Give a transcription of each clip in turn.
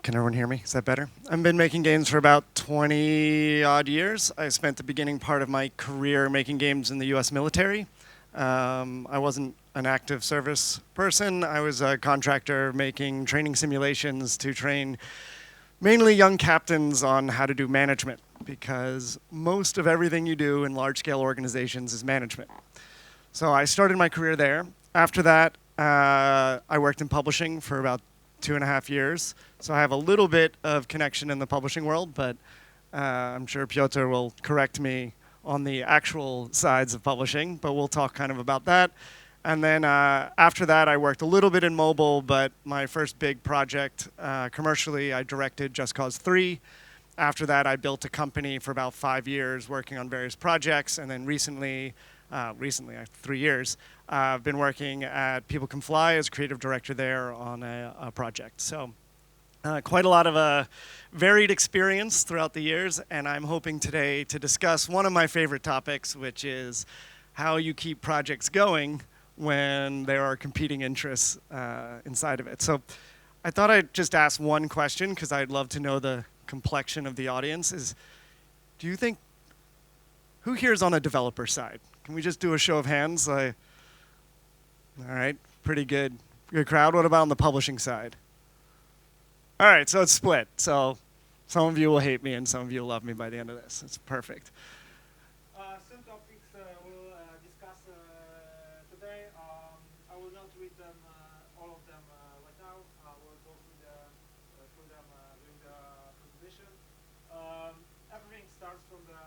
Can everyone hear me? Is that better? I've been making games for about 20 odd years. I spent the beginning part of my career making games in the US military. I wasn't an active service person. I was a contractor making training simulations to train mainly young captains on how to do management, because most of everything you do in large-scale organizations is management. So I started my career there. After that, I worked in publishing for about 2.5 years. So I have a little bit of connection in the publishing world, but I'm sure Piotr will correct me on the actual sides of publishing, but we'll talk kind of about that. And then after that, I worked a little bit in mobile, but my first big project commercially, I directed Just Cause 3. After that, I built a company for about 5 years working on various projects, and then recently, 3 years, I've been working at People Can Fly as creative director there on a project. So quite a lot of varied experience throughout the years, and I'm hoping today to discuss one of my favorite topics, which is how you keep projects going when there are competing interests inside of it. So I thought I'd just ask one question, because I'd love to know the complexion of the audience, is do you think, who here is on a developer side? Can we just do a show of hands? All right, pretty good. Good crowd. What about on the publishing side? All right, so it's split. So some of you will hate me and some of you will love me by the end of this. It's perfect. Some topics we'll discuss today. I will not read them, all of them right now. We'll go through them during the presentation. Everything starts from the,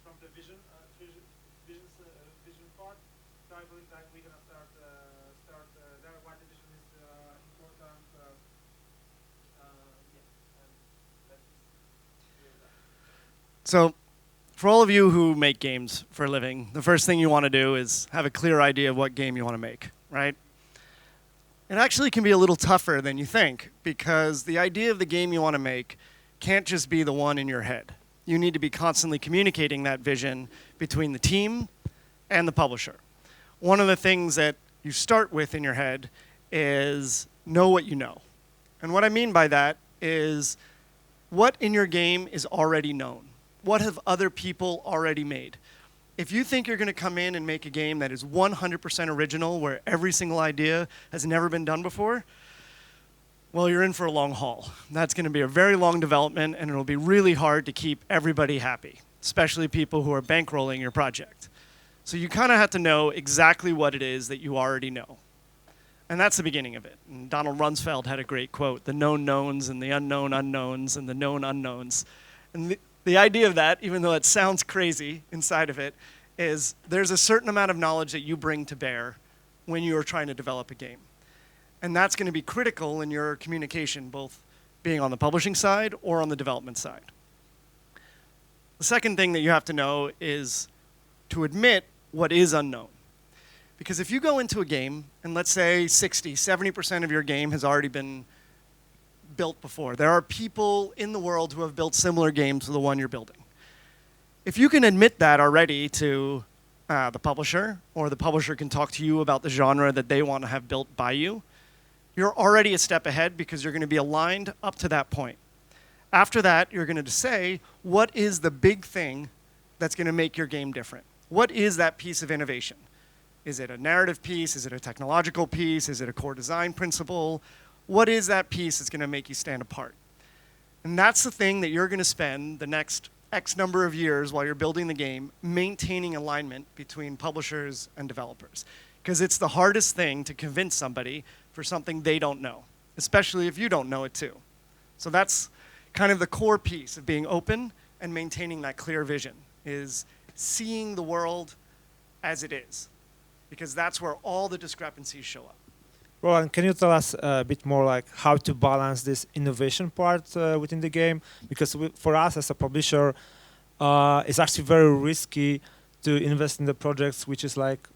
from the vision part. So I believe that we're gonna start there. Why the vision is important. So for all of you who make games for a living, the first thing you want to do is have a clear idea of what game you want to make, right? It actually can be a little tougher than you think, because the idea of the game you want to make can't just be the one in your head. You need to be constantly communicating that vision between the team and the publisher. One of the things that you start with in your head is know what you know. And what I mean by that is what in your game is already known. What have other people already made? If you think you're going to come in and make a game that is 100% original, where every single idea has never been done before, well, you're in for a long haul. That's going to be a very long development, and it'll be really hard to keep everybody happy, especially people who are bankrolling your project. So you kind of have to know exactly what it is that you already know. And that's the beginning of it. And Donald Rumsfeld had a great quote, the known knowns and the unknown unknowns and the known unknowns. And the idea of that, even though it sounds crazy inside of it, is there's a certain amount of knowledge that you bring to bear when you are trying to develop a game. And that's going to be critical in your communication, both being on the publishing side or on the development side. The second thing that you have to know is to admit what is unknown. Because if you go into a game, and let's say 60, 70% of your game has already been built before. There are people in the world who have built similar games to the one you're building. If you can admit that already to the publisher, or the publisher can talk to you about the genre that they want to have built by you, you're already a step ahead, because you're going to be aligned up to that point. After that, you're going to say, what is the big thing that's going to make your game different? What is that piece of innovation? Is it a narrative piece? Is it a technological piece? Is it a core design principle? What is that piece that's going to make you stand apart? And that's the thing that you're going to spend the next X number of years while you're building the game, maintaining alignment between publishers and developers. Because it's the hardest thing to convince somebody for something they don't know, especially if you don't know it too. So that's kind of the core piece of being open and maintaining that clear vision, is seeing the world as it is. Because that's where all the discrepancies show up. Roland, can you tell us a bit more like how to balance this innovation part within the game? Because for us as a publisher, it's actually very risky to invest in the projects which is like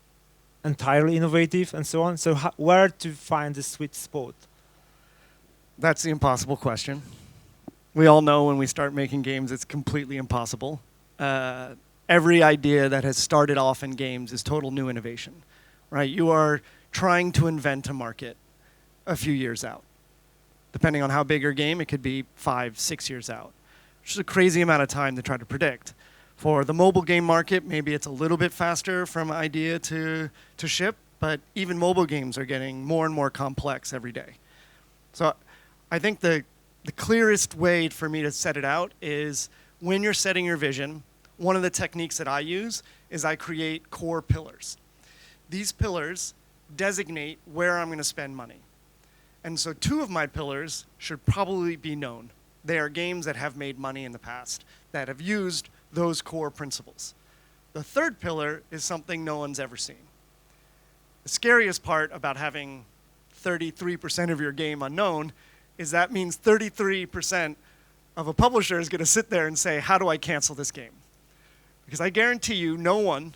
entirely innovative and so on. So where to find the sweet spot? That's the impossible question. We all know when we start making games, it's completely impossible. Every idea that has started off in games is total new innovation, right? You are trying to invent a market a few years out. Depending on how big your game, it could be 5, 6 years out, which is a crazy amount of time to try to predict. For the mobile game market, maybe it's a little bit faster from idea to ship, but even mobile games are getting more and more complex every day. So I think the clearest way for me to set it out is when you're setting your vision, one of the techniques that I use is I create core pillars. These pillars designate where I'm going to spend money. And so 2 of my pillars should probably be known. They are games that have made money in the past, that have used those core principles. The 3rd pillar is something no one's ever seen. The scariest part about having 33% of your game unknown is that means 33% of a publisher is going to sit there and say, how do I cancel this game? Because I guarantee you no one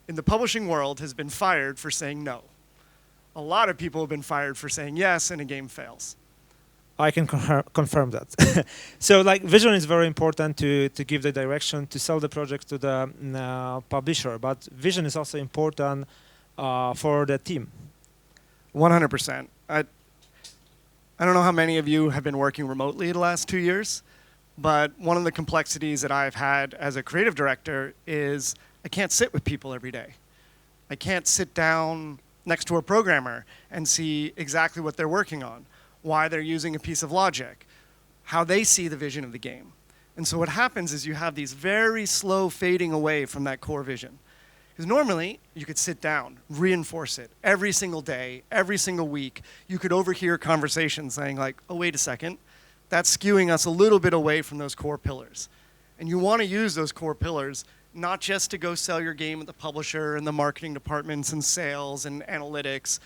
in the publishing world has been fired for saying no. A lot of people have been fired for saying yes and a game fails. I can confirm that. So like vision is very important to give the direction, to sell the project to the publisher, but vision is also important for the team. 100%. I don't know how many of you have been working remotely the last 2 years, but one of the complexities that I've had as a creative director is I can't sit with people every day. I can't sit down next to a programmer and see exactly what they're working on, why they're using a piece of logic, how they see the vision of the game. And so what happens is you have these very slow fading away from that core vision. Because normally, you could sit down, reinforce it every single day, every single week. You could overhear conversations saying like, oh, wait a second, that's skewing us a little bit away from those core pillars. And you want to use those core pillars not just to go sell your game at the publisher and the marketing departments and sales and analytics,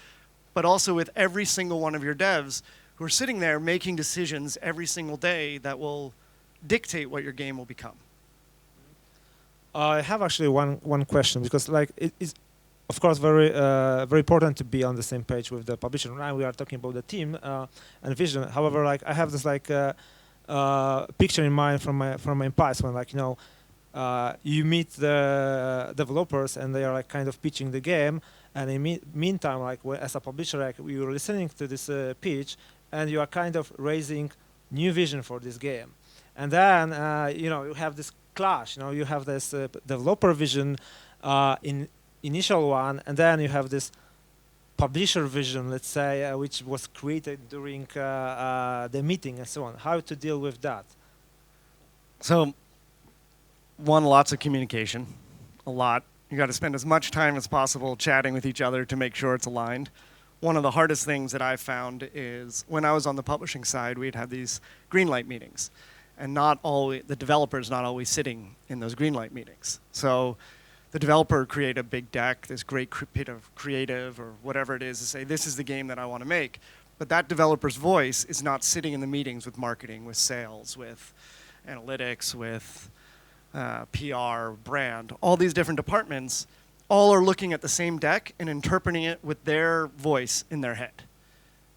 but also with every single one of your devs who are sitting there making decisions every single day that will dictate what your game will become. I have actually one question, because like it is, of course, very important to be on the same page with the publisher. Now we are talking about the team and vision. However, like I have this like picture in mind from my past when like you meet the developers and they are like kind of pitching the game, and in meantime, like as a publisher, like you're listening to this pitch and you are kind of raising new vision for this game, and then you have this clash. You have this developer vision in initial one, and then you have this publisher vision, let's say, which was created during the meeting and so on. How to deal with that? So, one, lots of communication, a lot. You got to spend as much time as possible chatting with each other to make sure it's aligned. One of the hardest things that I found is when I was on the publishing side, we'd have these greenlight meetings. And the developer's not always sitting in those greenlight meetings. So the developer would create a big deck, this great bit of creative or whatever it is to say, this is the game that I want to make. But that developer's voice is not sitting in the meetings with marketing, with sales, with analytics, with PR, brand. All these different departments all are looking at the same deck and interpreting it with their voice in their head.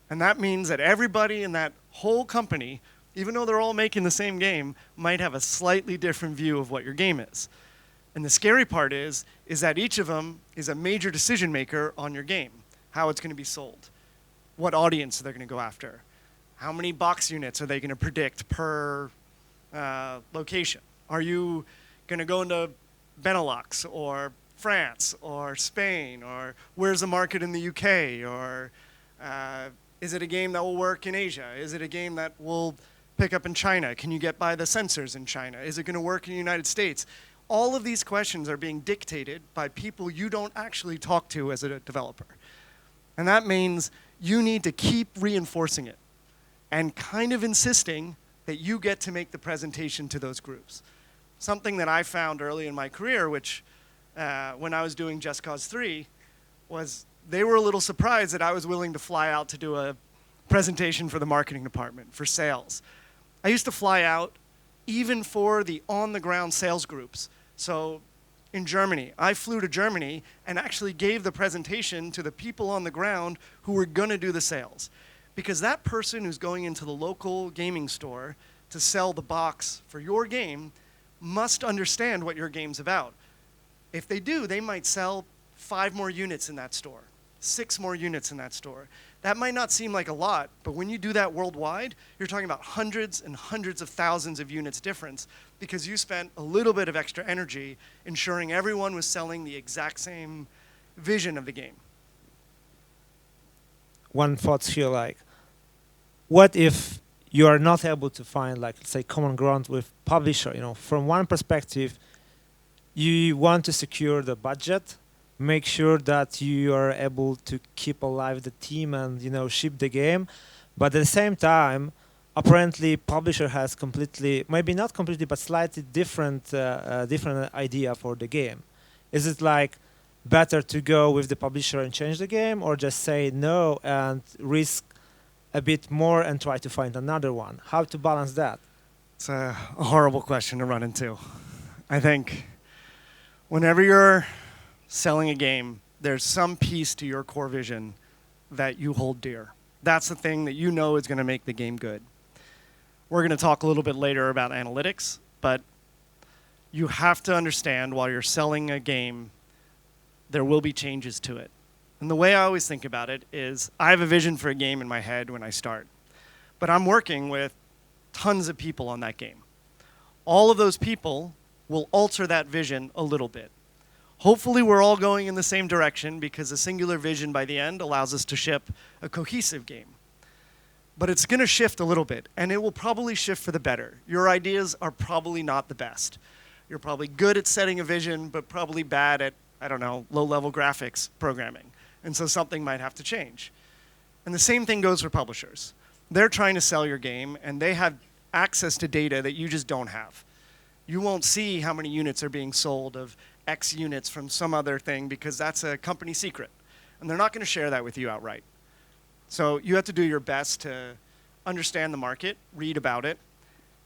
And that means that everybody in that whole company, even though they're all making the same game, might have a slightly different view of what your game is. And the scary part is that each of them is a major decision maker on your game, how it's going to be sold, what audience they're going to go after, how many box units are they going to predict per location. Are you going to go into Benelux or France or Spain, or where's the market in the UK, or is it a game that will work in Asia? Is it a game that will pick up in China? Can you get by the censors in China? Is it going to work in the United States? All of these questions are being dictated by people you don't actually talk to as a developer. And that means you need to keep reinforcing it and kind of insisting that you get to make the presentation to those groups. Something that I found early in my career, which when I was doing Just Cause 3, was they were a little surprised that I was willing to fly out to do a presentation for the marketing department, for sales. I used to fly out even for the on-the-ground sales groups. So in Germany, I flew to Germany and actually gave the presentation to the people on the ground who were going to do the sales. Because that person who's going into the local gaming store to sell the box for your game must understand what your game's about. If they do, they might sell 5 more units in that store, 6 more units in that store. That might not seem like a lot, but when you do that worldwide, you're talking about hundreds and hundreds of thousands of units difference because you spent a little bit of extra energy ensuring everyone was selling the exact same vision of the game. One thought here, like, what if you are not able to find, like, let's say, common ground with publisher? From one perspective, you want to secure the budget, make sure that you are able to keep alive the team and ship the game, but at the same time, apparently, publisher has completely, maybe not completely, but slightly different idea for the game. Is it like better to go with the publisher and change the game, or just say no and risk a bit more and try to find another one? How to balance that? It's a horrible question to run into. I think whenever you're selling a game, there's some piece to your core vision that you hold dear. That's the thing that you know is going to make the game good. We're going to talk a little bit later about analytics, but you have to understand while you're selling a game, there will be changes to it. And the way I always think about it is I have a vision for a game in my head when I start, but I'm working with tons of people on that game. All of those people will alter that vision a little bit. Hopefully we're all going in the same direction because a singular vision by the end allows us to ship a cohesive game. But it's going to shift a little bit, and it will probably shift for the better. Your ideas are probably not the best. You're probably good at setting a vision, but probably bad at, low-level graphics programming. And so something might have to change. And the same thing goes for publishers. They're trying to sell your game, and they have access to data that you just don't have. You won't see how many units are being sold of X units from some other thing because that's a company secret. And they're not going to share that with you outright. So you have to do your best to understand the market, read about it,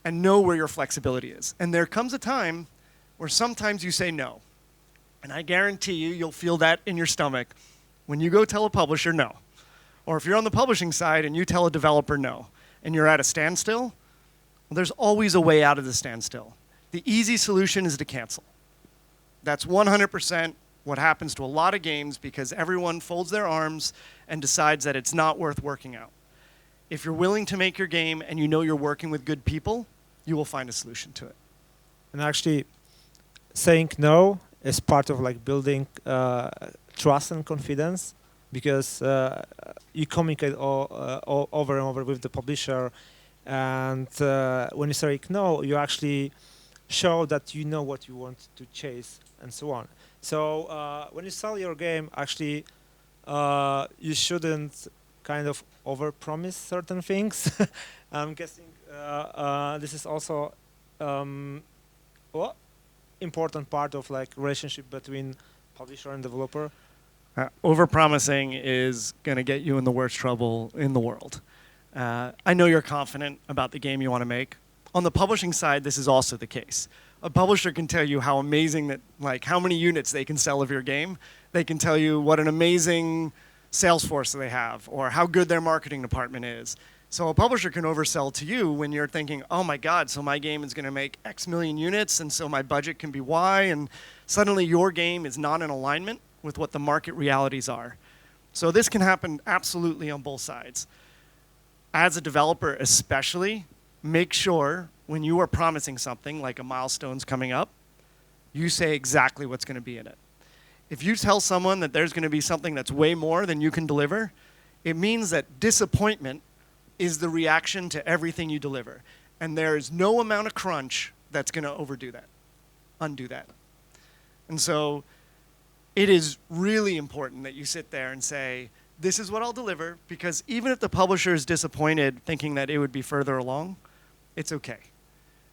and know where your flexibility is. And there comes a time where sometimes you say no. And I guarantee you'll feel that in your stomach when you go tell a publisher no. Or if you're on the publishing side and you tell a developer no, and you're at a standstill, well, there's always a way out of the standstill. The easy solution is to cancel. That's 100% what happens to a lot of games because everyone folds their arms and decides that it's not worth working out. If you're willing to make your game and you know you're working with good people, you will find a solution to it. And actually, saying no is part of like building trust and confidence because you communicate over and over with the publisher, and when you say no, you actually show that you know what you want to chase and so on. So when you sell your game, actually, you shouldn't kind of overpromise certain things. I'm guessing this is also important part of like relationship between publisher and developer. Overpromising is going to get you in the worst trouble in the world. I know you're confident about the game you want to make. On the publishing side, this is also the case. A publisher can tell you how amazing that, like how many units they can sell of your game. They can tell you what an amazing sales force they have or how good their marketing department is. So a publisher can oversell to you when you're thinking, oh my God, so my game is going to make X million units and so my budget can be Y, and suddenly your game is not in alignment with what the market realities are. So this can happen absolutely on both sides. As a developer especially, make sure when you are promising something like a milestone's coming up, you say exactly what's going to be in it. If you tell someone that there's going to be something that's way more than you can deliver, it means that disappointment is the reaction to everything you deliver. And there is no amount of crunch that's going to undo that. And so it is really important that you sit there and say, this is what I'll deliver, because even if the publisher is disappointed thinking that it would be further along, it's okay.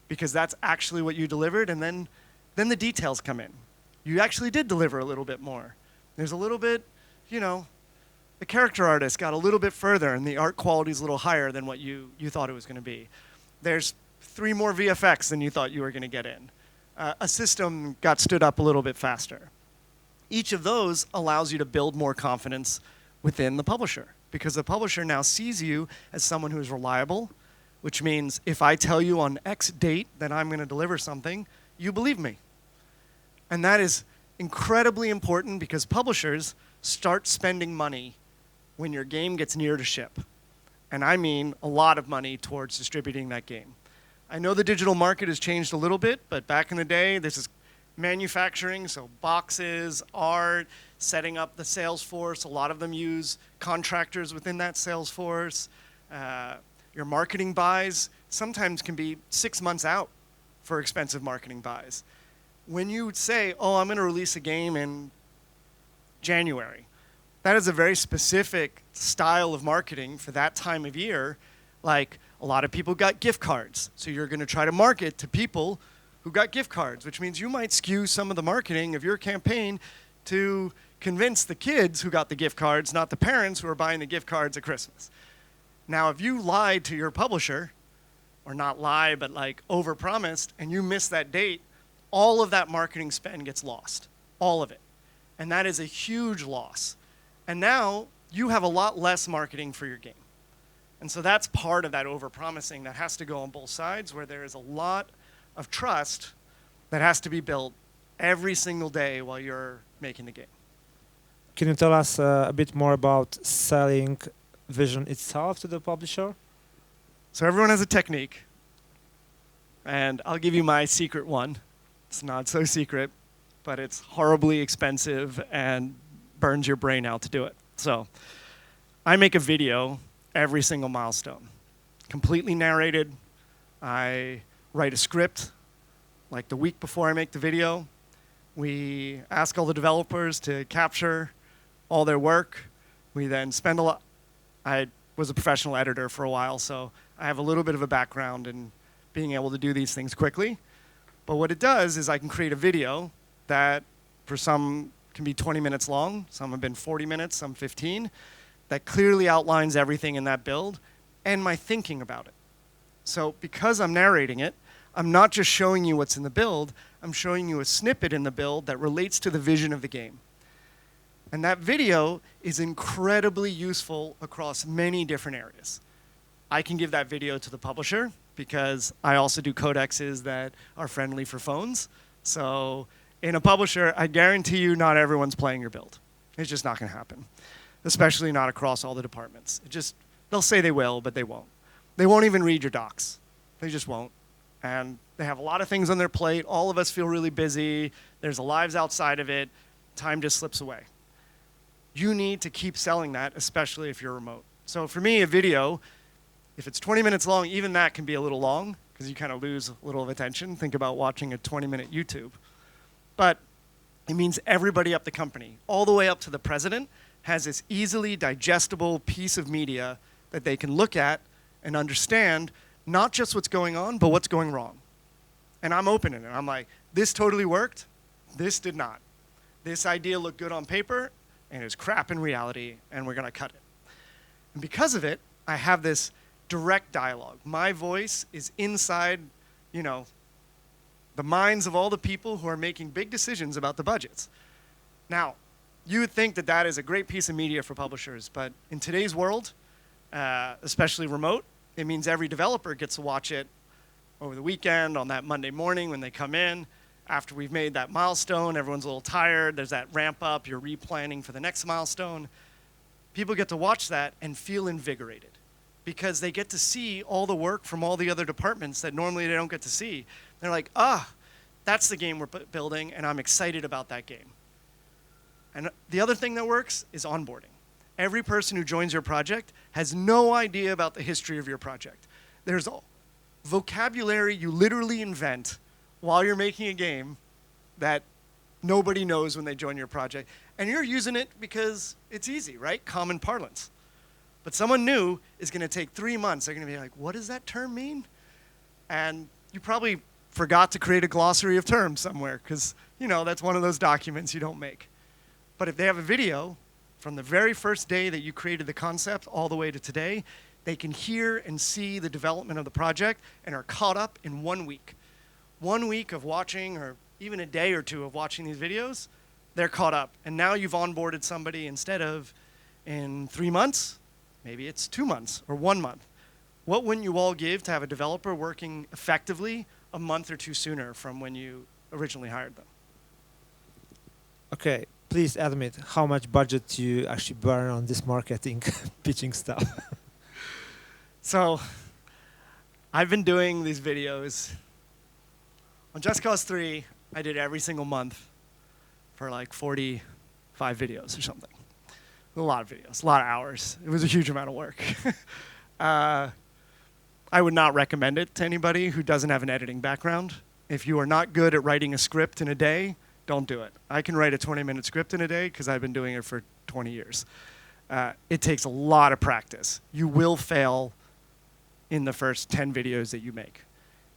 Because that's actually what you delivered, and then the details come in. You actually did deliver a little bit more. There's a little bit, the character artist got a little bit further, and the art quality is a little higher than what you thought it was going to be. There's 3 more VFX than you thought you were going to get in. A system got stood up a little bit faster. Each of those allows you to build more confidence within the publisher, because the publisher now sees you as someone who is reliable, which means if I tell you on X date that I'm going to deliver something, you believe me. And that is incredibly important because publishers start spending money when your game gets near to ship. And I mean a lot of money towards distributing that game. I know the digital market has changed a little bit, but back in the day, this is manufacturing, so boxes, art, setting up the sales force. A lot of them use contractors within that sales force. Your marketing buys sometimes can be 6 months out for expensive marketing buys. When you say, oh, I'm going to release a game in January, that is a very specific style of marketing for that time of year. Like, a lot of people got gift cards, so you're going to try to market to people who got gift cards, which means you might skew some of the marketing of your campaign to convince the kids who got the gift cards, not the parents who are buying the gift cards at Christmas. Now, if you lied to your publisher, or not lie, but like overpromised, and you miss that date, all of that marketing spend gets lost, all of it. And that is a huge loss. And now you have a lot less marketing for your game. And so that's part of that overpromising that has to go on both sides, where there is a lot of trust that has to be built every single day while you're making the game. Can you tell us a bit more about selling Vision itself to the publisher? So everyone has a technique, and I'll give you my secret one. It's not so secret, but it's horribly expensive and burns your brain out to do it. So I make a video every single milestone, completely narrated. I write a script like the week before I make the video. We ask all the developers to capture all their work. We then spend a lot. I was a professional editor for a while, so I have a little bit of a background in being able to do these things quickly. But what it does is I can create a video that for some can be 20 minutes long, some have been 40 minutes, some 15, that clearly outlines everything in that build and my thinking about it. So because I'm narrating it, I'm not just showing you what's in the build, I'm showing you a snippet in the build that relates to the vision of the game. And that video is incredibly useful across many different areas. I can give that video to the publisher because I also do codexes that are friendly for phones. So in a publisher, I guarantee you not everyone's playing your build. It's just not going to happen, especially not across all the departments. They'll say they will, but they won't. They won't even read your docs. They just won't. And they have a lot of things on their plate. All of us feel really busy. There's lives outside of it. Time just slips away. You need to keep selling that, especially if you're remote. So for me, a video, if it's 20 minutes long, even that can be a little long because you kind of lose a little of attention. Think about watching a 20-minute YouTube. But it means everybody up the company, all the way up to the president, has this easily digestible piece of media that they can look at and understand not just what's going on, but what's going wrong. And I'm open in it. I'm like, this totally worked. This did not. This idea looked good on paper, and it was crap in reality, and we're going to cut it. And because of it, I have this direct dialogue. My voice is inside, the minds of all the people who are making big decisions about the budgets. Now, you would think that that is a great piece of media for publishers, but in today's world, especially remote, it means every developer gets to watch it over the weekend, on that Monday morning when they come in. After we've made that milestone, everyone's a little tired. There's that ramp up. You're replanning for the next milestone. People get to watch that and feel invigorated because they get to see all the work from all the other departments that normally they don't get to see. They're like, that's the game we're building, and I'm excited about that game. And the other thing that works is onboarding. Every person who joins your project has no idea about the history of your project. There's vocabulary you literally invent while you're making a game that nobody knows when they join your project. And you're using it because it's easy, right? Common parlance. But someone new is going to take 3 months. They're going to be like, what does that term mean? And you probably forgot to create a glossary of terms somewhere because, that's one of those documents you don't make. But if they have a video from the very first day that you created the concept all the way to today, they can hear and see the development of the project and are caught up in 1 week. 1 week of watching, or even a day or two of watching these videos, they're caught up. And now you've onboarded somebody instead of in 3 months, maybe it's 2 months or 1 month. What wouldn't you all give to have a developer working effectively a month or two sooner from when you originally hired them? Okay, please admit how much budget you actually burn on this marketing pitching stuff. So I've been doing these videos. On Just Cause 3, I did every single month for like 45 videos or something. A lot of videos, a lot of hours. It was a huge amount of work. I would not recommend it to anybody who doesn't have an editing background. If you are not good at writing a script in a day, don't do it. I can write a 20-minute script in a day because I've been doing it for 20 years. It takes a lot of practice. You will fail in the first 10 videos that you make.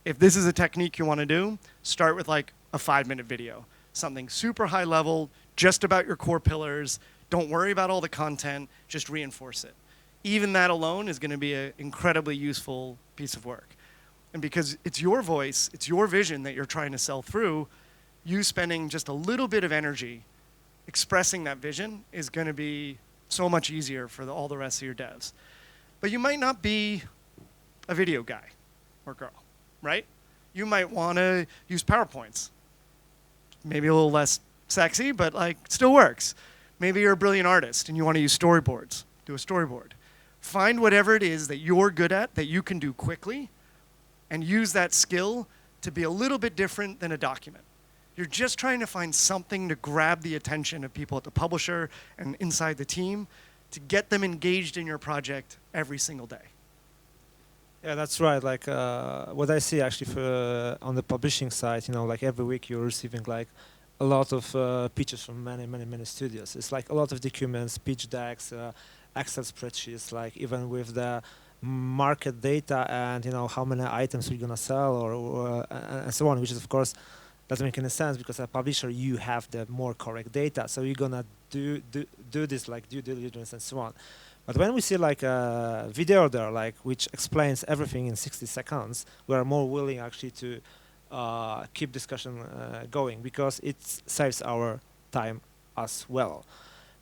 If this is a technique you want to do, start with like a 5-minute video. Something super high level, just about your core pillars. Don't worry about all the content, just reinforce it. Even that alone is going to be an incredibly useful piece of work. And because it's your voice, it's your vision that you're trying to sell through, you spending just a little bit of energy expressing that vision is going to be so much easier for all the rest of your devs. But you might not be a video guy or girl, right? You might want to use PowerPoints. Maybe a little less sexy, but like still works. Maybe you're a brilliant artist and you want to use storyboards. Do a storyboard. Find whatever it is that you're good at, that you can do quickly, and use that skill to be a little bit different than a document. You're just trying to find something to grab the attention of people at the publisher and inside the team to get them engaged in your project every single day. Yeah, that's right. Like what I see actually on the publishing side, like every week you're receiving like a lot of pitches from many studios. It's like a lot of documents, pitch decks, Excel spreadsheets, like even with the market data and how many items we're gonna sell or and so on, which is of course doesn't make any sense because as a publisher you have the more correct data, so you're gonna do this like due diligence and so on. But when we see like a video there, like which explains everything in 60 seconds, we are more willing actually to keep discussion going because it saves our time as well.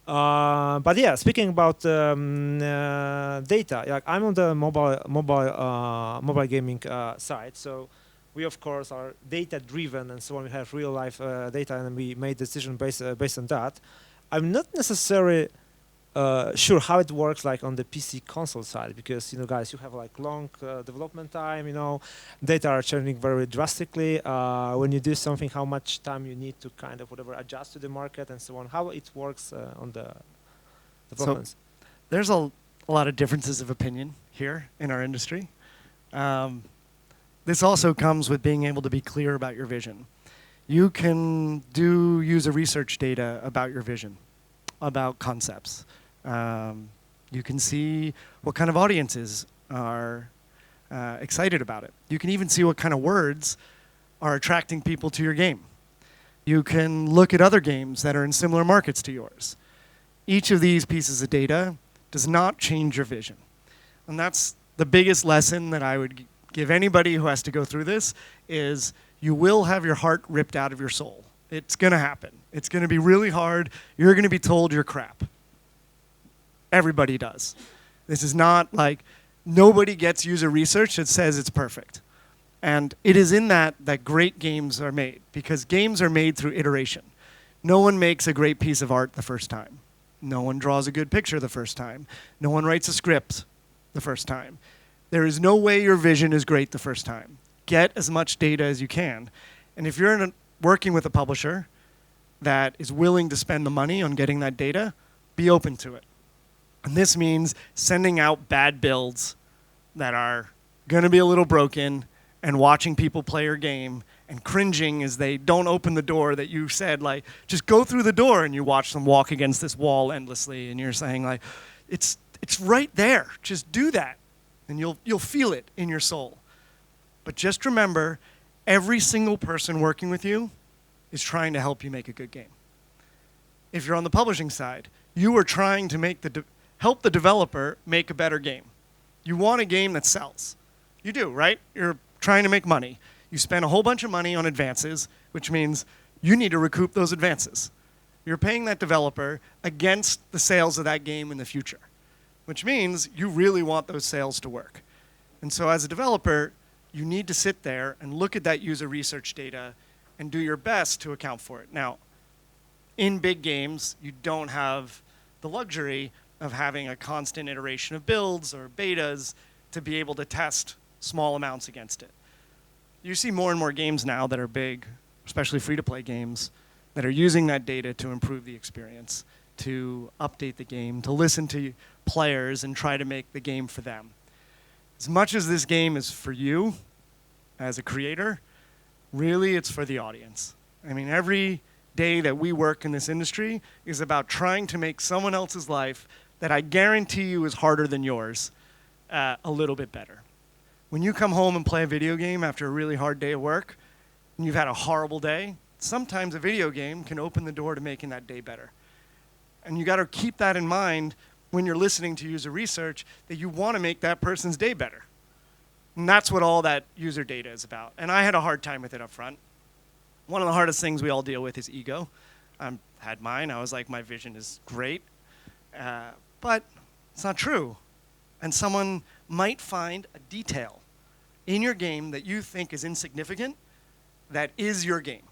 But yeah, speaking about data, like I'm on the mobile gaming side, so we of course are data driven and so on. We have real life data, and we made decision based on that. I'm not necessarily sure how it works like on the PC console side because guys, you have like long development time. Data are changing very drastically. When you do something, how much time you need to kind of whatever adjust to the market and so on. How it works on the developments. So there's a lot of differences of opinion here in our industry. This also comes with being able to be clear about your vision. You can do user research data about your vision, about concepts. You can see what kind of audiences are excited about it. You can even see what kind of words are attracting people to your game. You can look at other games that are in similar markets to yours. Each of these pieces of data does not change your vision. And that's the biggest lesson that I would give anybody who has to go through this is you will have your heart ripped out of your soul. It's going to happen. It's going to be really hard. You're going to be told you're crap. Everybody does. This is not like nobody gets user research that says it's perfect. And it is in that great games are made because games are made through iteration. No one makes a great piece of art the first time. No one draws a good picture the first time. No one writes a script the first time. There is no way your vision is great the first time. Get as much data as you can. And if you're working with a publisher that is willing to spend the money on getting that data, be open to it. And this means sending out bad builds that are going to be a little broken and watching people play your game and cringing as they don't open the door that you said, like, just go through the door, and you watch them walk against this wall endlessly, and you're saying, like, it's right there. Just do that, and you'll feel it in your soul. But just remember, every single person working with you is trying to help you make a good game. If you're on the publishing side, you are trying to help the developer make a better game. You want a game that sells. You do, right? You're trying to make money. You spend a whole bunch of money on advances, which means you need to recoup those advances. You're paying that developer against the sales of that game in the future, which means you really want those sales to work. And so as a developer, you need to sit there and look at that user research data and do your best to account for it. Now, in big games, you don't have the luxury of having a constant iteration of builds or betas to be able to test small amounts against it. You see more and more games now that are big, especially free-to-play games, that are using that data to improve the experience, to update the game, to listen to players and try to make the game for them. As much as this game is for you as a creator, really it's for the audience. I mean, every day that we work in this industry is about trying to make someone else's life that I guarantee you is harder than yours a little bit better. When you come home and play a video game after a really hard day of work and you've had a horrible day, sometimes a video game can open the door to making that day better. And you got to keep that in mind when you're listening to user research, that you want to make that person's day better. And that's what all that user data is about. And I had a hard time with it up front. One of the hardest things we all deal with is ego. I had mine. I was like, my vision is great. But it's not true. And someone might find a detail in your game that you think is insignificant that is your game.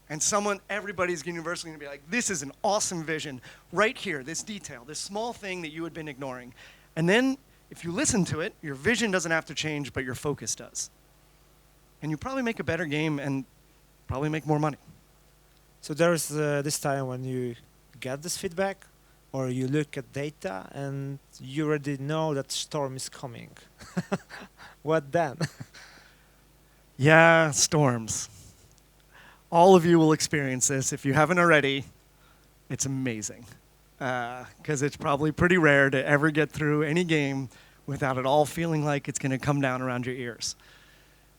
And everybody's universally going to be like, this is an awesome vision right here, this detail, this small thing that you had been ignoring. And then if you listen to it, your vision doesn't have to change, but your focus does. And you probably make a better game and probably make more money. So there's this time when you get this feedback, or you look at data and you already know that storm is coming. What then? Yeah, storms. All of you will experience this. If you haven't already, it's amazing. Because it's probably pretty rare to ever get through any game without it all feeling like it's going to come down around your ears.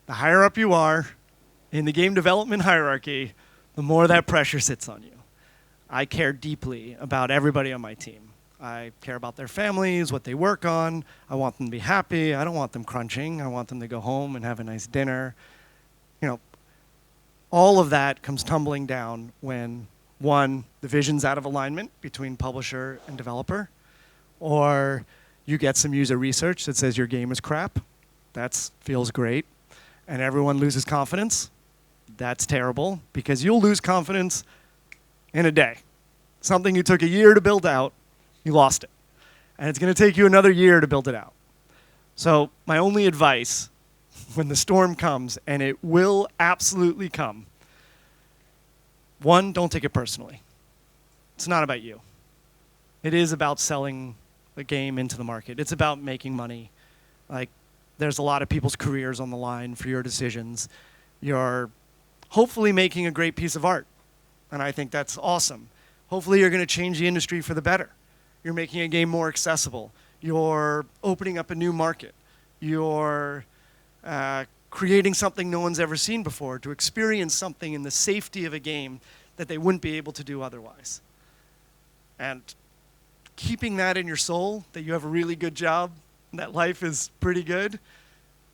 The higher up you are in the game development hierarchy, the more that pressure sits on you. I care deeply about everybody on my team. I care about their families, what they work on. I want them to be happy. I don't want them crunching. I want them to go home and have a nice dinner. You know, all of that comes tumbling down when, one, the vision's out of alignment between publisher and developer, or you get some user research that says your game is crap. That feels great. And everyone loses confidence. That's terrible, because you'll lose confidence in a day. Something you took a year to build out, you lost it. And it's going to take you another year to build it out. So my only advice when the storm comes, and it will absolutely come, one, don't take it personally. It's not about you. It is about selling the game into the market. It's about making money. Like, there's a lot of people's careers on the line for your decisions. You're hopefully making a great piece of art. And I think that's awesome. Hopefully you're going to change the industry for the better. You're making a game more accessible. You're opening up a new market. You're creating something no one's ever seen before, to experience something in the safety of a game that they wouldn't be able to do otherwise. And keeping that in your soul, that you have a really good job, that life is pretty good,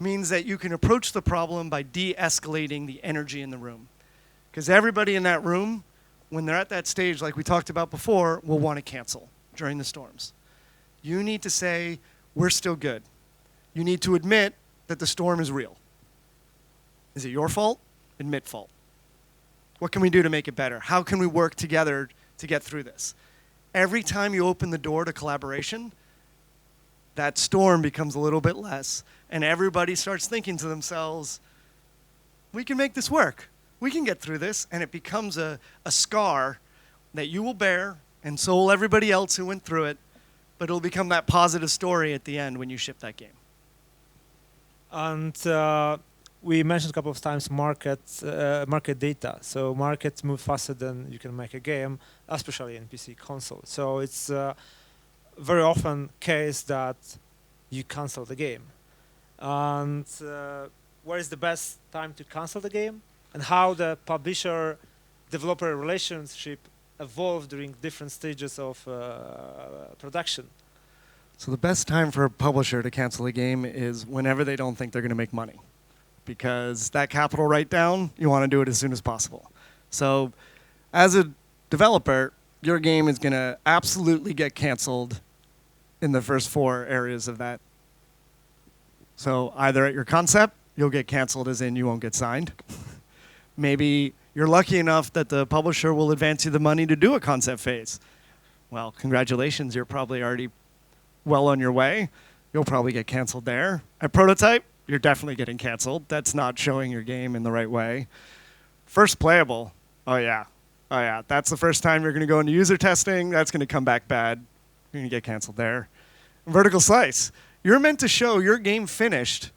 means that you can approach the problem by de-escalating the energy in the room. Because everybody in that room, when they're at that stage, like we talked about before, will want to cancel during the storms. You need to say, we're still good. You need to admit that the storm is real. Is it your fault? Admit fault. What can we do to make it better? How can we work together to get through this? Every time you open the door to collaboration, that storm becomes a little bit less, and everybody starts thinking to themselves, we can make this work. We can get through this, and it becomes a scar that you will bear, and so will everybody else who went through it, but it'll become that positive story at the end when you ship that game. And we mentioned a couple of times market data. So markets move faster than you can make a game, especially in PC console. So it's very often case that you cancel the game. And where is the best time to cancel the game? And how the publisher-developer relationship evolved during different stages of production. So the best time for a publisher to cancel a game is whenever they don't think they're going to make money. Because that capital write-down, you want to do it as soon as possible. So as a developer, your game is going to absolutely get canceled in the first 4 areas of that. So either at your concept, you'll get canceled as in you won't get signed. Maybe You're lucky enough that the publisher will advance you the money to do a concept phase. Well, congratulations, you're probably already well on your way. You'll probably get canceled there. At prototype, you're definitely getting canceled. That's not showing your game in the right way. First playable, oh yeah. That's the first time you're going to go into user testing. That's going to come back bad. You're going to get canceled there. Vertical slice, you're meant to show your game finished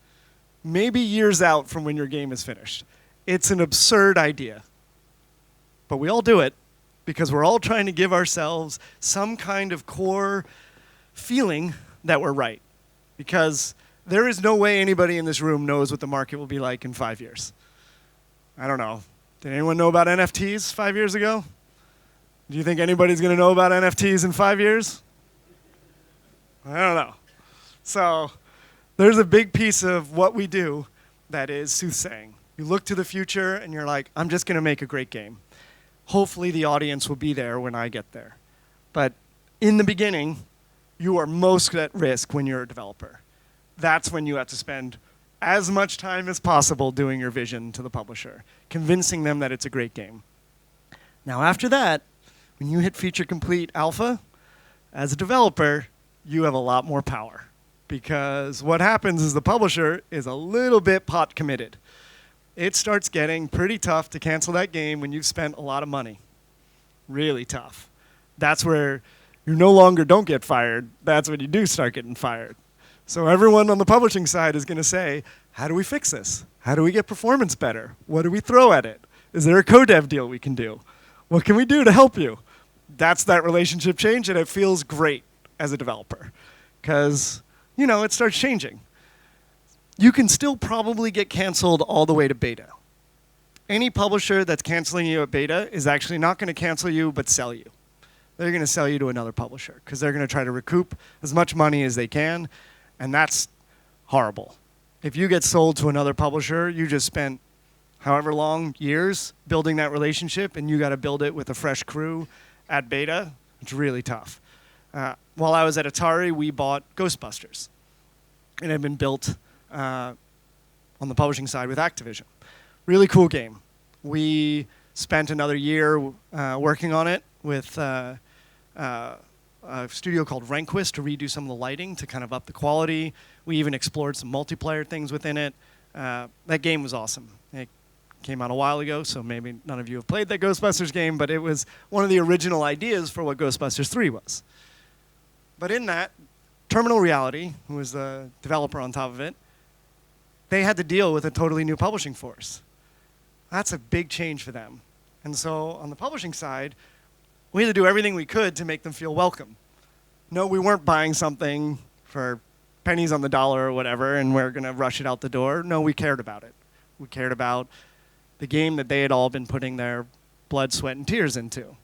maybe years out from when your game is finished. It's an absurd idea. But we all do it because we're all trying to give ourselves some kind of core feeling that we're right. Because there is no way anybody in this room knows what the market will be like in 5 years. I don't know. Did anyone know about NFTs 5 years ago? Do you think anybody's going to know about NFTs in 5 years? I don't know. So there's a big piece of what we do that is soothsaying. You look to the future and you're like, I'm just going to make a great game. Hopefully the audience will be there when I get there. But in the beginning, you are most at risk when you're a developer. That's when you have to spend as much time as possible doing your vision to the publisher, convincing them that it's a great game. Now after that, when you hit feature complete alpha, as a developer, you have a lot more power. Because what happens is the publisher is a little bit pot committed. It starts getting pretty tough to cancel that game when you've spent a lot of money. Really tough. That's where you no longer don't get fired. That's when you do start getting fired. So everyone on the publishing side is going to say, how do we fix this? How do we get performance better? What do we throw at it? Is there a co-dev deal we can do? What can we do to help you? That's that relationship change, and it feels great as a developer because, it starts changing. You can still probably get canceled all the way to beta. Any publisher that's canceling you at beta is actually not going to cancel you but sell you. They're going to sell you to another publisher because they're going to try to recoup as much money as they can, and that's horrible. If you get sold to another publisher, you just spent however long, years, building that relationship, and you got to build it with a fresh crew at beta. It's really tough. While I was at Atari, we bought Ghostbusters. It had been built on the publishing side with Activision. Really cool game. We spent another year working on it with a studio called Rehnquist to redo some of the lighting to kind of up the quality. We even explored some multiplayer things within it. That game was awesome. It came out a while ago, so maybe none of you have played that Ghostbusters game, but it was one of the original ideas for what Ghostbusters 3 was. But in that, Terminal Reality, who was the developer on top of it, they had to deal with a totally new publishing force. That's a big change for them. And so on the publishing side, we had to do everything we could to make them feel welcome. No, we weren't buying something for pennies on the dollar or whatever, and we're going to rush it out the door. No, we cared about it. We cared about the game that they had all been putting their blood, sweat, and tears into.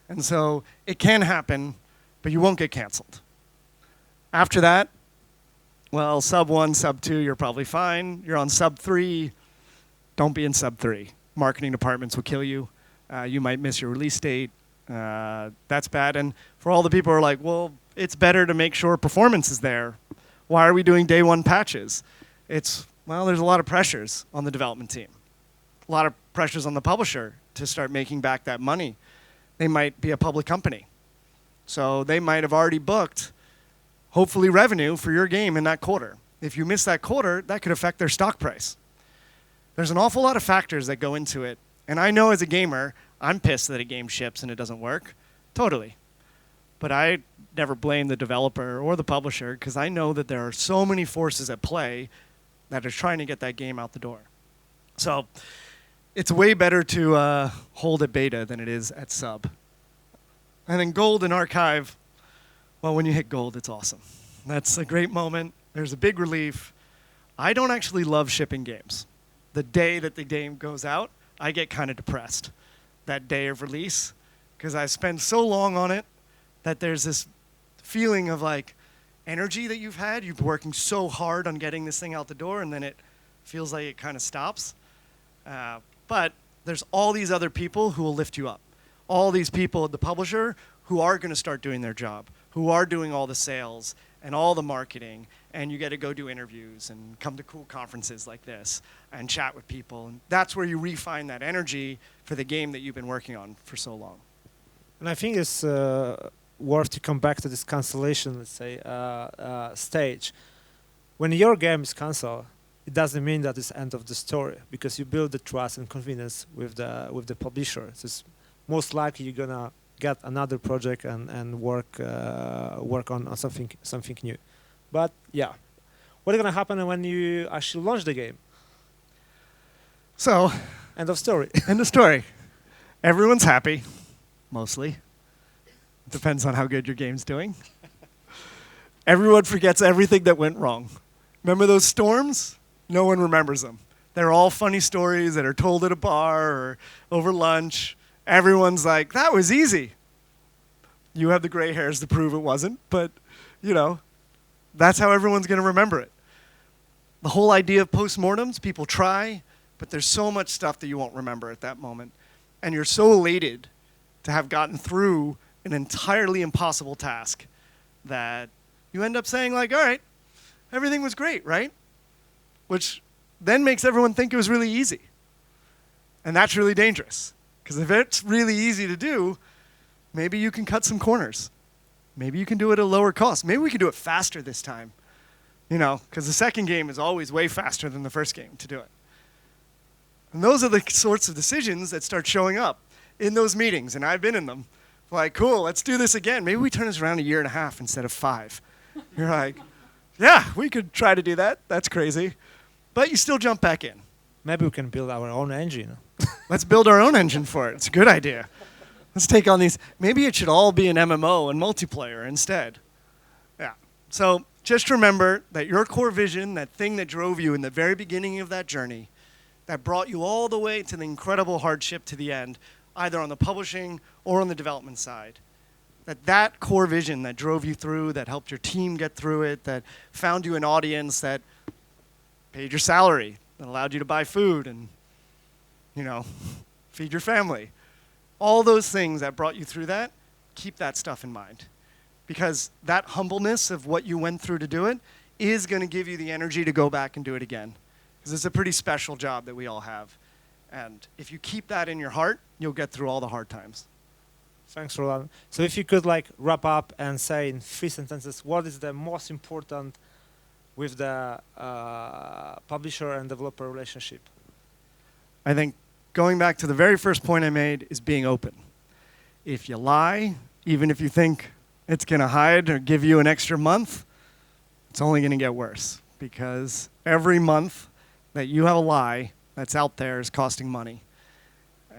And so it can happen, but you won't get canceled. After that, well, sub 1, sub 2, you're probably fine. You're on sub 3, don't be in sub 3. Marketing departments will kill you. You might miss your release date. That's bad. And for all the people who are like, well, it's better to make sure performance is there. Why are we doing day one patches? There's a lot of pressures on the development team. A lot of pressures on the publisher to start making back that money. They might be a public company. So they might have already booked, hopefully, revenue for your game in that quarter. If you miss that quarter, that could affect their stock price. There's an awful lot of factors that go into it. And I know as a gamer, I'm pissed that a game ships and it doesn't work. Totally. But I never blame the developer or the publisher because I know that there are so many forces at play that are trying to get that game out the door. So it's way better to hold at beta than it is at sub. And then gold and archive, well, when you hit gold, it's awesome. That's a great moment. There's a big relief. I don't actually love shipping games. The day that the game goes out, I get kind of depressed that day of release because I spend so long on it that there's this feeling of like energy that you've had. You've been working so hard on getting this thing out the door, and then it feels like it kind of stops. But there's all these other people who will lift you up. All these people at the publisher who are going to start doing their job, who are doing all the sales and all the marketing, and you get to go do interviews and come to cool conferences like this and chat with people. And that's where you refine that energy for the game that you've been working on for so long. And I think it's worth to come back to this cancellation, let's say, stage. When your game is cancelled, it doesn't mean that it's end of the story, because you build the trust and confidence with the publisher. So it's most likely you're gonna get another project and work on something new. But yeah, what's gonna happen when you actually launch the game? So, End of story. end of story. Everyone's happy, mostly. Depends on how good your game's doing. Everyone forgets everything that went wrong. Remember those storms? No one remembers them. They're all funny stories that are told at a bar or over lunch. Everyone's like, that was easy. You have the gray hairs to prove it wasn't, but, you know, that's how everyone's going to remember it. The whole idea of postmortems, people try, but there's so much stuff that you won't remember at that moment. And you're so elated to have gotten through an entirely impossible task that you end up saying, like, all right, everything was great, right? Which then makes everyone think it was really easy. And that's really dangerous. Because if it's really easy to do, maybe you can cut some corners. Maybe you can do it at a lower cost. Maybe we can do it faster this time. You know, because the second game is always way faster than the first game to do it. And those are the sorts of decisions that start showing up in those meetings, and I've been in them. Like, cool, let's do this again. Maybe we turn this around 1.5 years instead of 5. You're like, yeah, we could try to do that. That's crazy. But you still jump back in. Maybe we can build our own engine. Let's build our own engine for it. It's a good idea. Let's take on these. Maybe it should all be an MMO and multiplayer instead. Yeah. So just remember that your core vision, that thing that drove you in the very beginning of that journey, that brought you all the way to the incredible hardship to the end, either on the publishing or on the development side, that core vision that drove you through, that helped your team get through it, that found you an audience, that paid your salary, that allowed you to buy food and, you know, feed your family. All those things that brought you through that, keep that stuff in mind. Because that humbleness of what you went through to do it is going to give you the energy to go back and do it again. Because it's a pretty special job that we all have. And if you keep that in your heart, you'll get through all the hard times. Thanks, Roland. So if you could wrap up and say in 3 sentences, what is the most important with the publisher and developer relationship? I think going back to the very first point I made is being open. If you lie, even if you think it's going to hide or give you an extra month, it's only going to get worse. Because every month that you have a lie that's out there is costing money.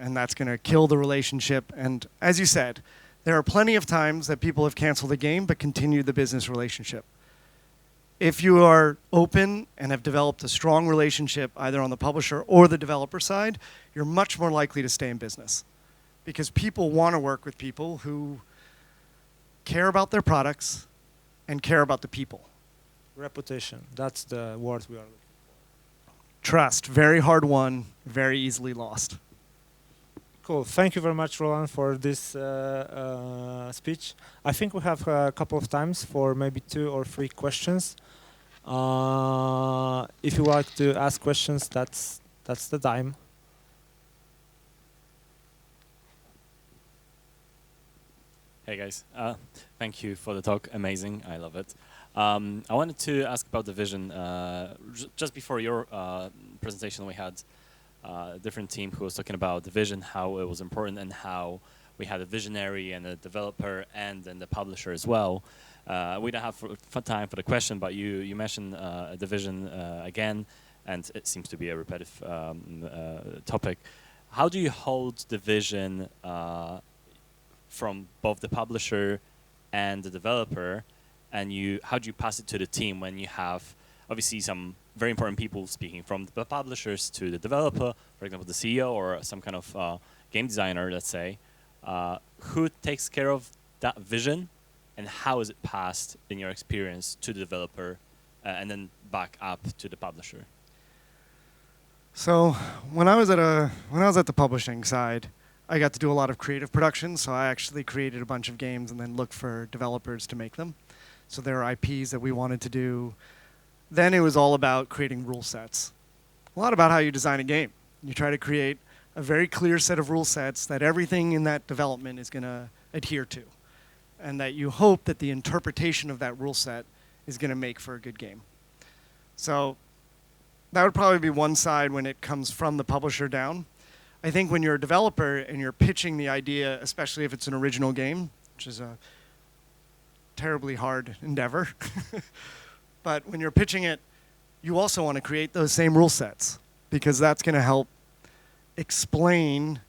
And that's going to kill the relationship. And as you said, there are plenty of times that people have canceled the game but continued the business relationship. If you are open and have developed a strong relationship either on the publisher or the developer side, you're much more likely to stay in business. Because people want to work with people who care about their products and care about the people. Reputation. That's the word we are looking for. Trust. Very hard won, very easily lost. Cool. Thank you very much, Roland, for this speech. I think we have a couple of times for maybe 2 or 3 questions. If you like to ask questions, that's the time. Hey guys, thank you for the talk. Amazing, I love it. I wanted to ask about the vision. Just before your presentation, we had a different team who was talking about the vision, how it was important, and how we had a visionary and a developer and then the publisher as well. We don't have time for the question, but you mentioned the vision again, and it seems to be a repetitive topic. How do you hold the vision from both the publisher and the developer, and how do you pass it to the team when you have obviously some very important people speaking, from the publishers to the developer, for example, the CEO or some kind of game designer, let's say. Who takes care of that vision, and how is it passed in your experience to the developer and then back up to the publisher? So when I was at the publishing side, I got to do a lot of creative production, so I actually created a bunch of games and then looked for developers to make them. So there are IPs that we wanted to do. Then it was all about creating rule sets. A lot about how you design a game. You try to create a very clear set of rule sets that everything in that development is going to adhere to, and that you hope that the interpretation of that rule set is going to make for a good game. So that would probably be one side when it comes from the publisher down. I think when you're a developer and you're pitching the idea, especially if it's an original game, which is a terribly hard endeavor, but when you're pitching it, you also want to create those same rule sets, because that's going to help explain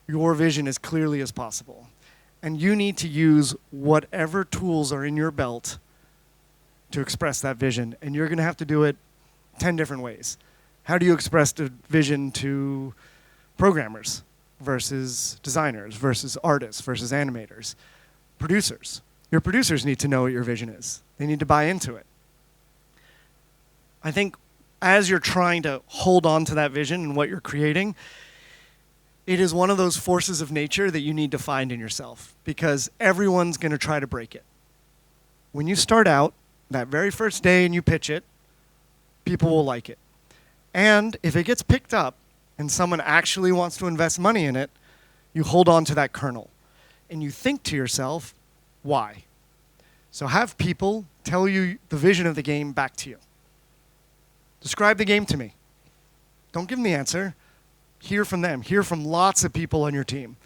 your vision as clearly as possible. And you need to use whatever tools are in your belt to express that vision. And you're going to have to do it 10 different ways. How do you express the vision to programmers versus designers versus artists versus animators? Producers. Your producers need to know what your vision is. They need to buy into it. I think as you're trying to hold on to that vision and what you're creating, it is one of those forces of nature that you need to find in yourself, because everyone's going to try to break it. When you start out, that very first day and you pitch it, people will like it. And if it gets picked up and someone actually wants to invest money in it, you hold on to that kernel. And you think to yourself, why? So have people tell you the vision of the game back to you. Describe the game to me. Don't give them the answer. Hear from them. Hear from lots of people on your team.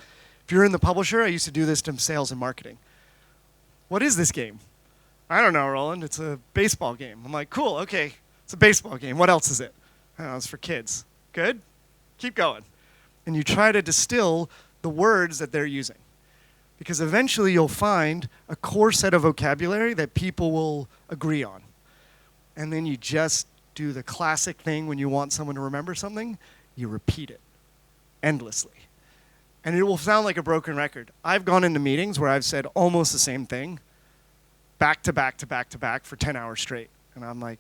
If you're in the publisher, I used to do this to sales and marketing. What is this game? I don't know, Roland. It's a baseball game. I'm like, cool, okay. It's a baseball game. What else is it? Oh, it's for kids. Good? Keep going. And you try to distill the words that they're using. Because eventually you'll find a core set of vocabulary that people will agree on. And then you just do the classic thing when you want someone to remember something, you repeat it endlessly. And it will sound like a broken record. I've gone into meetings where I've said almost the same thing, back to back to back to back for 10 hours straight. And I'm like,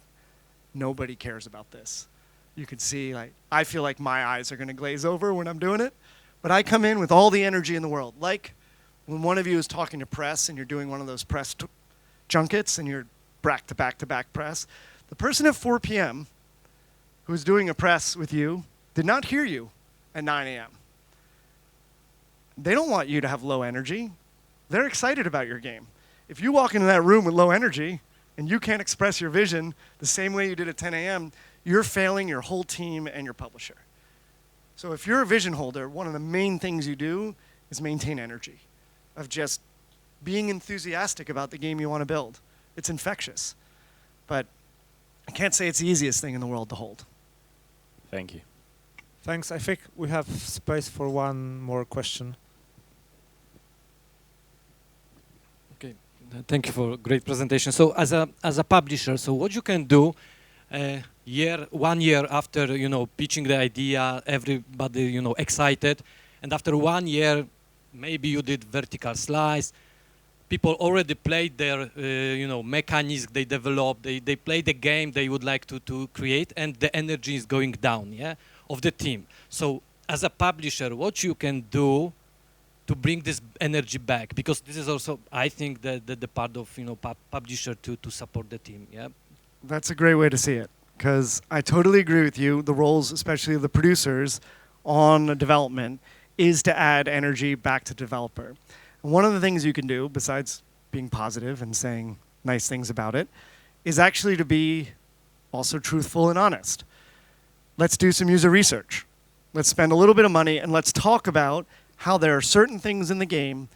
nobody cares about this. You can see, like, I feel like my eyes are going to glaze over when I'm doing it. But I come in with all the energy in the world. Like when one of you is talking to press and you're doing one of those press junkets and you're back to back to back press, the person at 4 p.m. who's doing a press with you did not hear you at 9 a.m. They don't want you to have low energy. They're excited about your game. If you walk into that room with low energy and you can't express your vision the same way you did at 10 a.m., you're failing your whole team and your publisher. So if you're a vision holder, one of the main things you do is maintain energy, of just being enthusiastic about the game you want to build. It's infectious. But I can't say it's the easiest thing in the world to hold. Thank you. Thanks. I think we have space for one more question. Okay, thank you for a great presentation. So as a publisher, so what you can do 1 year after, pitching the idea, everybody, excited, and after 1 year, maybe you did vertical slice, people already played their, mechanics they developed, they play the game they would like to create, and the energy is going down, of the team. So as a publisher, what you can do to bring this energy back? Because this is also, I think, the part of, publisher to support the team, That's a great way to see it, because I totally agree with you. The roles, especially of the producers on development, is to add energy back to developer. And one of the things you can do, besides being positive and saying nice things about it, is actually to be also truthful and honest. Let's do some user research. Let's spend a little bit of money and let's talk about how there are certain things in the game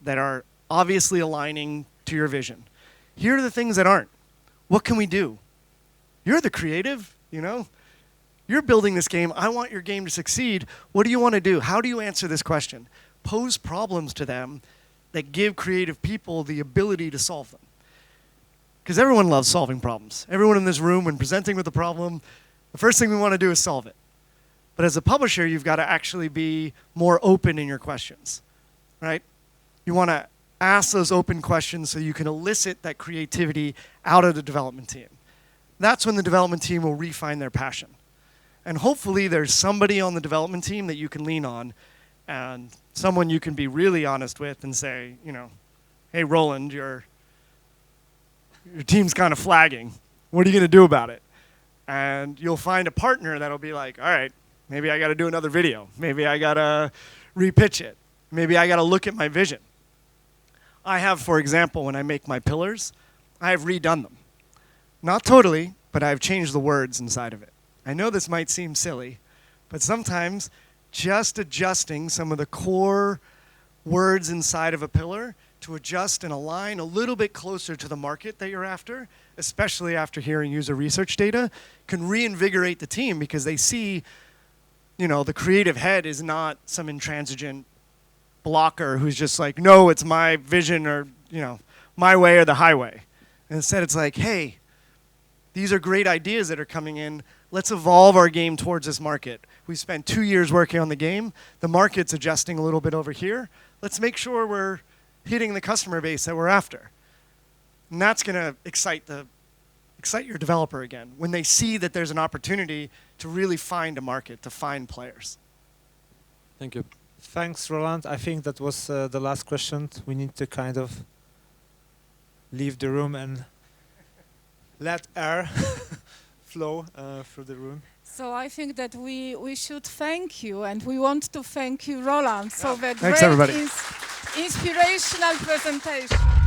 that are obviously aligning to your vision. Here are the things that aren't. What can we do? You're the creative, You're building this game. I want your game to succeed. What do you want to do? How do you answer this question? Pose problems to them that give creative people the ability to solve them. Because everyone loves solving problems. Everyone in this room, when presenting with a problem, the first thing we want to do is solve it. But as a publisher, you've got to actually be more open in your questions, right? You want to ask those open questions so you can elicit that creativity out of the development team. That's when the development team will refine their passion. And hopefully there's somebody on the development team that you can lean on and someone you can be really honest with and say, hey, Roland, your team's kind of flagging. What are you going to do about it? And you'll find a partner that'll be like, all right, maybe I got to do another video. Maybe I got to repitch it. Maybe I got to look at my vision. I have, for example, when I make my pillars, I have redone them. Not totally, but I've changed the words inside of it. I know this might seem silly, but sometimes just adjusting some of the core words inside of a pillar to adjust and align a little bit closer to the market that you're after, especially after hearing user research data, can reinvigorate the team because they see, the creative head is not some intransigent blocker who's just like, no, it's my vision or, my way or the highway. And instead it's like, hey, these are great ideas that are coming in. Let's evolve our game towards this market. We spent 2 years working on the game. The market's adjusting a little bit over here. Let's make sure we're hitting the customer base that we're after. And that's going to excite your developer again when they see that there's an opportunity to really find a market, to find players. Thank you. Thanks, Roland. I think that was the last question. We need to kind of leave the room and let air flow through the room. So I think that we should thank you, and we want to thank you, Roland, for the Thanks, great everybody. inspirational presentation.